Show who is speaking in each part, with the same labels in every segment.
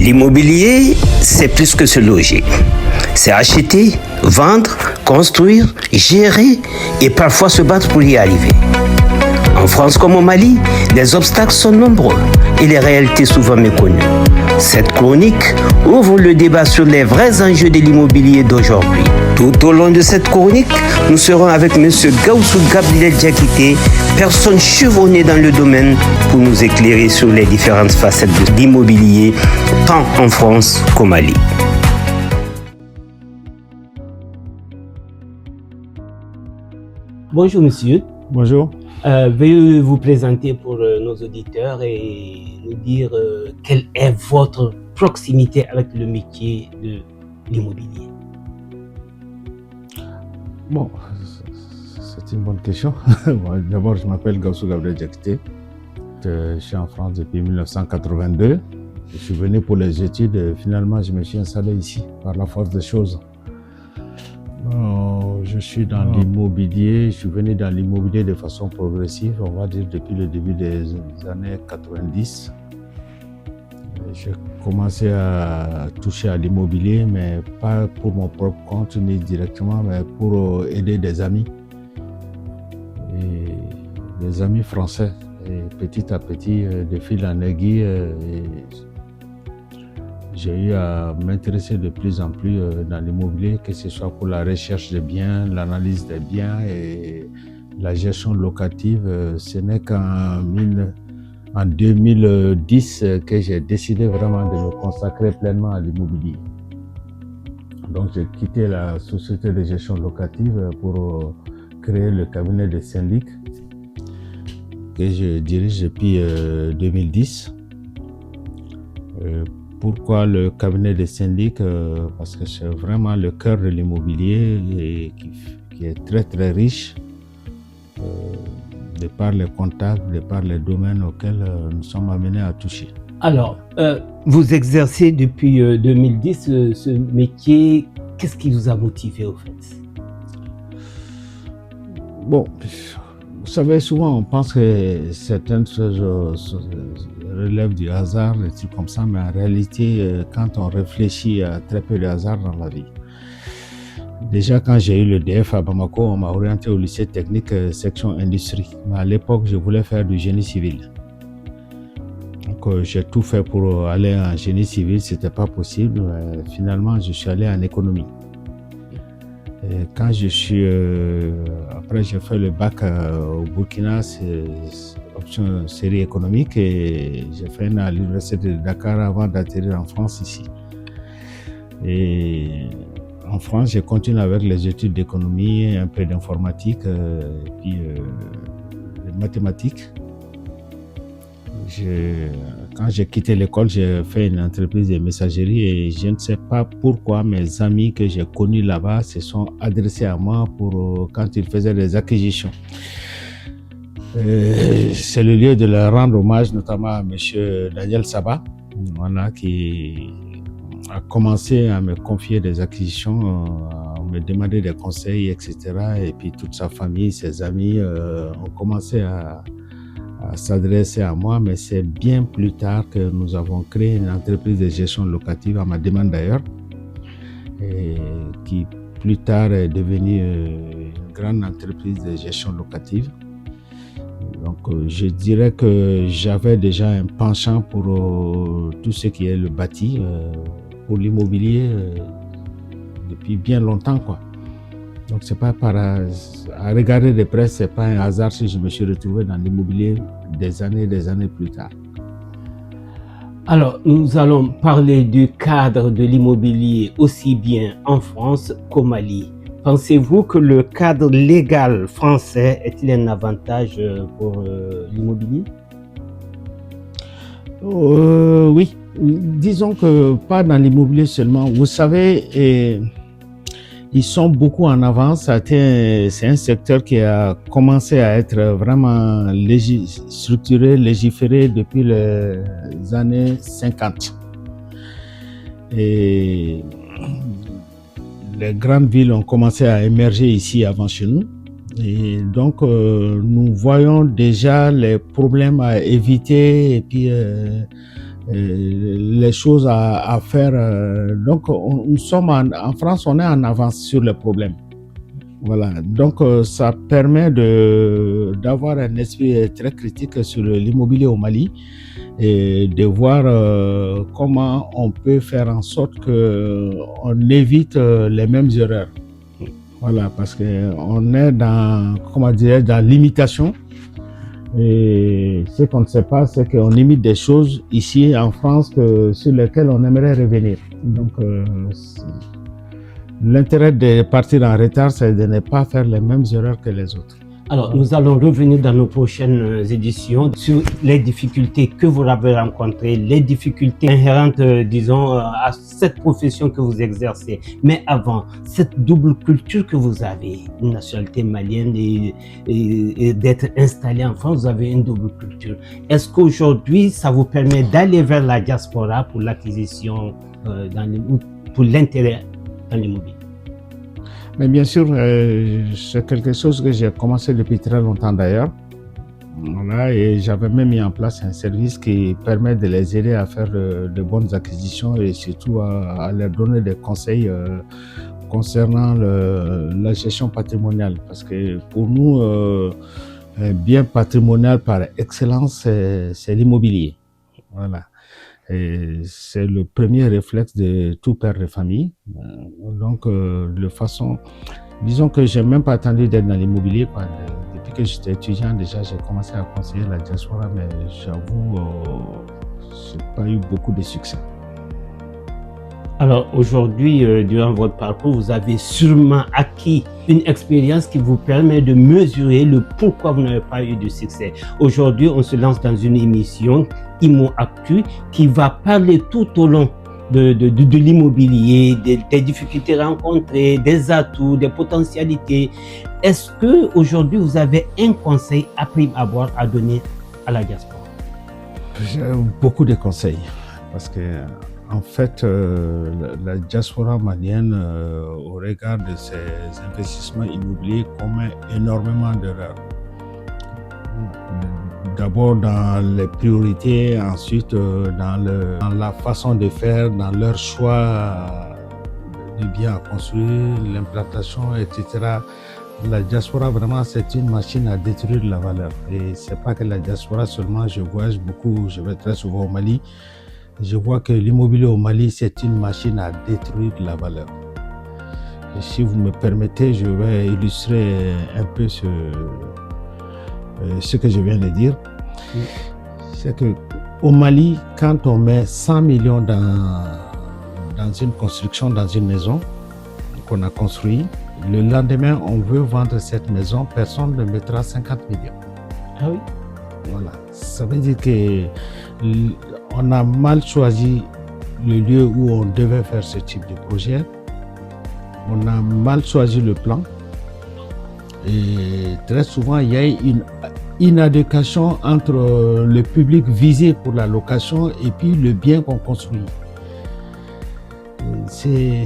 Speaker 1: L'immobilier, c'est plus que se loger. C'est acheter, vendre, construire, gérer et parfois se battre pour y arriver. En France comme au Mali, les obstacles sont nombreux et les réalités souvent méconnues. Cette chronique ouvre le débat sur les vrais enjeux de l'immobilier d'aujourd'hui. Tout au long de cette chronique, nous serons avec M. Gaussou Gabriel Diakité, personne chevronnée dans le domaine, pour nous éclairer sur les différentes facettes de l'immobilier, tant en France qu'au Mali. Bonjour monsieur.
Speaker 2: Bonjour.
Speaker 1: Veuillez vous présenter pour nos auditeurs et nous dire quelle est votre proximité avec le métier de l'immobilier.
Speaker 2: Bon, c'est une bonne question. D'abord, je m'appelle Gaussou Gabriel Diakité. Je suis en France depuis 1982. Je suis venu pour les études et finalement, je me suis installé ici par la force des choses. Je suis dans l'immobilier, je suis venu dans l'immobilier de façon progressive, on va dire depuis le début des années 90. J'ai commencé à toucher à l'immobilier, mais pas pour mon propre compte ni directement, mais pour aider des amis. Et des amis français. Et petit à petit, de fil en aiguille, j'ai eu à m'intéresser de plus en plus dans l'immobilier, que ce soit pour la recherche des biens, l'analyse des biens et la gestion locative. Ce n'est qu'en 2010 que j'ai décidé vraiment de me consacrer pleinement à l'immobilier. Donc j'ai quitté la société de gestion locative pour créer le cabinet de syndic que je dirige depuis 2010. Pourquoi le cabinet de syndic? Parce que c'est vraiment le cœur de l'immobilier et qui est très très riche de par les contacts, de par les domaines auxquels nous sommes amenés à toucher.
Speaker 1: Alors, vous exercez depuis 2010 ce métier. Qu'est-ce qui vous a motivé au fait?
Speaker 2: Bon, vous savez, souvent on pense que certaines choses relèvent du hasard, des trucs comme ça, mais en réalité, quand on réfléchit, il y a très peu de hasard dans la vie. Déjà, quand j'ai eu le DF à Bamako, on m'a orienté au lycée technique section industrie. Mais à l'époque, je voulais faire du génie civil. Donc, j'ai tout fait pour aller en génie civil, c'était pas possible. Finalement, je suis allé en économie. Et quand je suis après j'ai fait le bac au Burkina, c'est option série économique, et j'ai fait une à l'université de Dakar avant d'atterrir en France ici. Et en France, j'ai continué avec les études d'économie, un peu d'informatique, et puis les mathématiques. Quand j'ai quitté l'école, j'ai fait une entreprise de messagerie et je ne sais pas pourquoi mes amis que j'ai connus là-bas se sont adressés à moi pour quand ils faisaient des acquisitions. C'est le lieu de leur rendre hommage, notamment à M. Daniel Saba, voilà, qui a commencé à me confier des acquisitions, à me demander des conseils, etc. Et puis toute sa famille, ses amis ont commencé à s'adresser à moi, mais c'est bien plus tard que nous avons créé une entreprise de gestion locative, à ma demande d'ailleurs, et qui plus tard est devenue une grande entreprise de gestion locative. Donc je dirais que j'avais déjà un penchant pour tout ce qui est le bâti, pour l'immobilier depuis bien longtemps, quoi. Donc c'est pas à regarder de près, c'est pas un hasard si je me suis retrouvé dans l'immobilier des années plus tard.
Speaker 1: Alors, nous allons parler du cadre de l'immobilier aussi bien en France qu'au Mali. Pensez-vous que le cadre légal français est-il un avantage pour l'immobilier?
Speaker 2: Oui, disons que pas dans l'immobilier seulement. Vous savez, ils sont beaucoup en avance. C'est un secteur qui a commencé à être vraiment structuré, légiféré depuis les années 50. Et les grandes villes ont commencé à émerger ici avant chez nous. Et donc, nous voyons déjà les problèmes à éviter et puis les choses à faire. Donc, nous sommes en France, on est en avance sur les problèmes. Voilà, donc ça permet d'avoir un esprit très critique sur l'immobilier au Mali et de voir comment on peut faire en sorte qu'on évite les mêmes erreurs. Voilà, parce qu'on est dans, comment dire, dans l'imitation. Et ce qu'on ne sait pas, c'est qu'on imite des choses ici en France sur lesquelles on aimerait revenir. Donc, l'intérêt de partir en retard, c'est de ne pas faire les mêmes erreurs que les autres.
Speaker 3: Alors, nous allons revenir dans nos prochaines éditions sur les difficultés que vous avez rencontrées, les difficultés inhérentes, disons, à cette profession que vous exercez. Mais avant, cette double culture que vous avez, une nationalité malienne et d'être installé en France, vous avez une double culture. Est-ce qu'aujourd'hui, ça vous permet d'aller vers la diaspora pour l'acquisition, pour l'intérêt dans l'immobilier?
Speaker 2: Mais bien sûr, c'est quelque chose que j'ai commencé depuis très longtemps d'ailleurs. Voilà, et j'avais même mis en place un service qui permet de les aider à faire de bonnes acquisitions et surtout à leur donner des conseils concernant la gestion patrimoniale. Parce que pour nous, un bien patrimonial par excellence, c'est l'immobilier. Voilà. Et c'est le premier réflexe de tout père de famille. Donc, de façon, disons que j'ai même pas attendu d'être dans l'immobilier. Depuis que j'étais étudiant, déjà, j'ai commencé à conseiller la diaspora, mais j'avoue, j'ai pas eu beaucoup de succès.
Speaker 3: Alors aujourd'hui, durant votre parcours, vous avez sûrement acquis une expérience qui vous permet de mesurer le pourquoi vous n'avez pas eu de succès. Aujourd'hui, on se lance dans une émission Imo Actu qui va parler tout au long de l'immobilier, des difficultés rencontrées, des atouts, des potentialités. Est-ce que aujourd'hui vous avez un conseil à prime abord à donner à la diaspora?
Speaker 2: J'ai beaucoup de conseils parce que en fait, la diaspora malienne, au regard de ses investissements immobiliers, commet énormément d'erreurs. D'abord dans les priorités, ensuite dans la façon de faire, dans leur choix de biens à construire, l'implantation, etc. La diaspora, vraiment, c'est une machine à détruire la valeur. Et c'est pas que la diaspora seulement, je voyage beaucoup, je vais très souvent au Mali. Je vois que l'immobilier au Mali, c'est une machine à détruire la valeur. Et si vous me permettez, je vais illustrer un peu ce que je viens de dire. Oui. C'est qu'au Mali, quand on met 100 millions dans une construction, dans une maison qu'on a construite, le lendemain, on veut vendre cette maison, personne ne mettra 50 millions.
Speaker 3: Ah oui?
Speaker 2: Voilà. Ça veut dire que on a mal choisi le lieu où on devait faire ce type de projet. On a mal choisi le plan. Et très souvent, il y a une inadéquation entre le public visé pour la location et puis le bien qu'on construit. C'est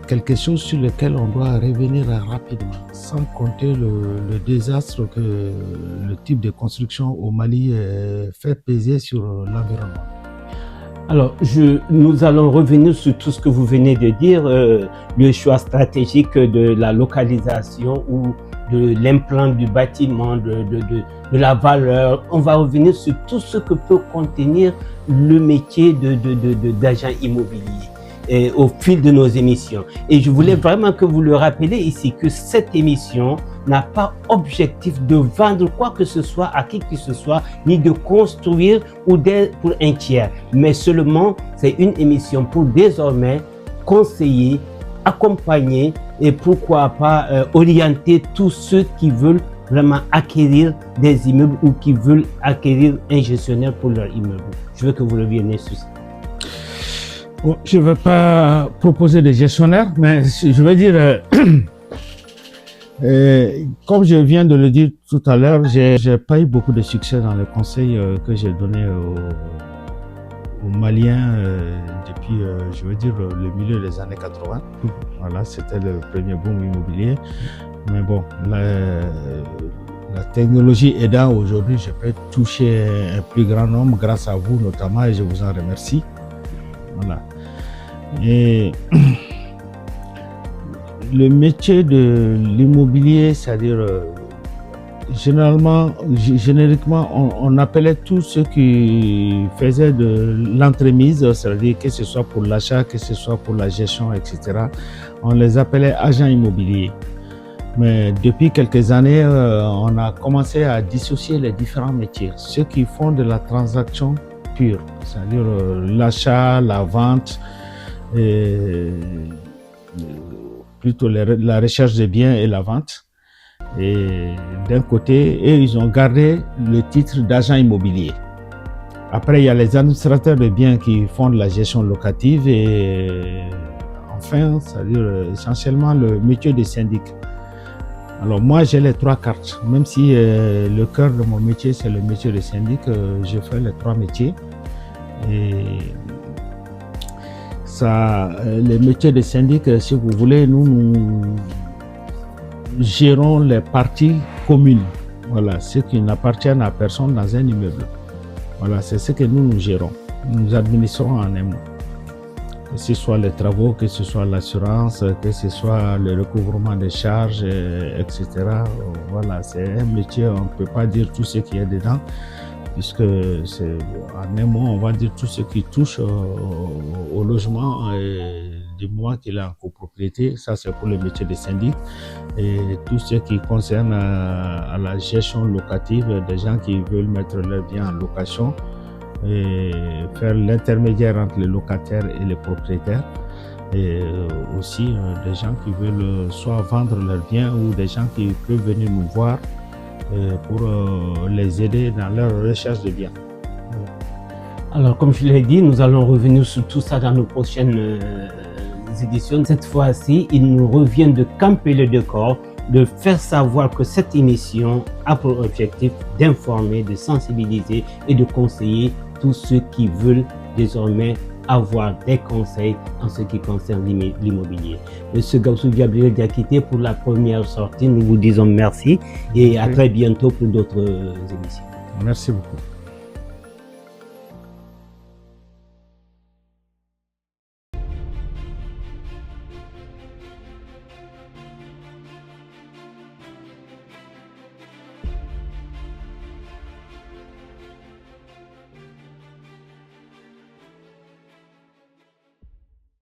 Speaker 2: quelque chose sur lequel on doit revenir rapidement, sans compter le désastre que le type de construction au Mali fait peser sur l'environnement.
Speaker 3: Alors, nous allons revenir sur tout ce que vous venez de dire, le choix stratégique de la localisation ou de l'implant du bâtiment, de la valeur. On va revenir sur tout ce que peut contenir le métier d'agent immobilier au fil de nos émissions. Et je voulais vraiment que vous le rappeliez ici, que cette émission n'a pas objectif de vendre quoi que ce soit à qui que ce soit, ni de construire ou pour un tiers, mais seulement c'est une émission pour désormais conseiller, accompagner et pourquoi pas orienter tous ceux qui veulent vraiment acquérir des immeubles ou qui veulent acquérir un gestionnaire pour leur immeuble. Je veux que vous reveniez sur ça.
Speaker 2: Bon, je ne vais pas proposer des gestionnaires, mais je vais dire, comme je viens de le dire tout à l'heure, j'ai pas eu beaucoup de succès dans les conseils que j'ai donnés aux Maliens depuis, je veux dire, le milieu des années 80. Voilà, c'était le premier boom immobilier. Mais bon, La technologie aidant aujourd'hui, je peux toucher un plus grand nombre grâce à vous notamment et je vous en remercie. Voilà. Et le métier de l'immobilier, c'est-à-dire génériquement, on appelait tous ceux qui faisaient de l'entremise, c'est-à-dire que ce soit pour l'achat, que ce soit pour la gestion, etc. On les appelait agents immobiliers. Mais depuis quelques années, on a commencé à dissocier les différents métiers. Ceux qui font de la transaction pure, c'est-à-dire l'achat, la vente, plutôt la recherche des biens et la vente. Et d'un côté, eux, ils ont gardé le titre d'agent immobilier. Après, il y a les administrateurs de biens qui font de la gestion locative et enfin, c'est-à-dire essentiellement le métier de syndic. Alors moi, j'ai les trois cartes. Même si le cœur de mon métier, c'est le métier de syndic, je fais les trois métiers. Et ça, les métiers de syndic, si vous voulez, nous gérons les parties communes. Voilà, ce qui n'appartiennent à personne dans un immeuble. Voilà, c'est ce que nous gérons. Nous administrons en un mot. Que ce soit les travaux, que ce soit l'assurance, que ce soit le recouvrement des charges, etc. Voilà, c'est un métier, on ne peut pas dire tout ce qu'il y a dedans, puisque c'est, en un mot, on va dire tout ce qui touche au logement du moment qu'il est en copropriété. Ça, c'est pour le métier de syndic. Et tout ce qui concerne à la gestion locative des gens qui veulent mettre leurs biens en location, et faire l'intermédiaire entre les locataires et les propriétaires, et aussi des gens qui veulent soit vendre leurs biens ou des gens qui peuvent venir nous voir pour les aider dans leur recherche de biens.
Speaker 3: Alors, comme je l'ai dit, nous allons revenir sur tout ça dans nos prochaines éditions. Cette fois-ci, il nous revient de camper le décor, de faire savoir que cette émission a pour objectif d'informer, de sensibiliser et de conseiller tous ceux qui veulent désormais avoir des conseils en ce qui concerne l'immobilier. Monsieur Gawsu Gabriel Diakité, pour la première sortie, nous vous disons merci et à très bientôt pour d'autres émissions.
Speaker 2: Merci beaucoup.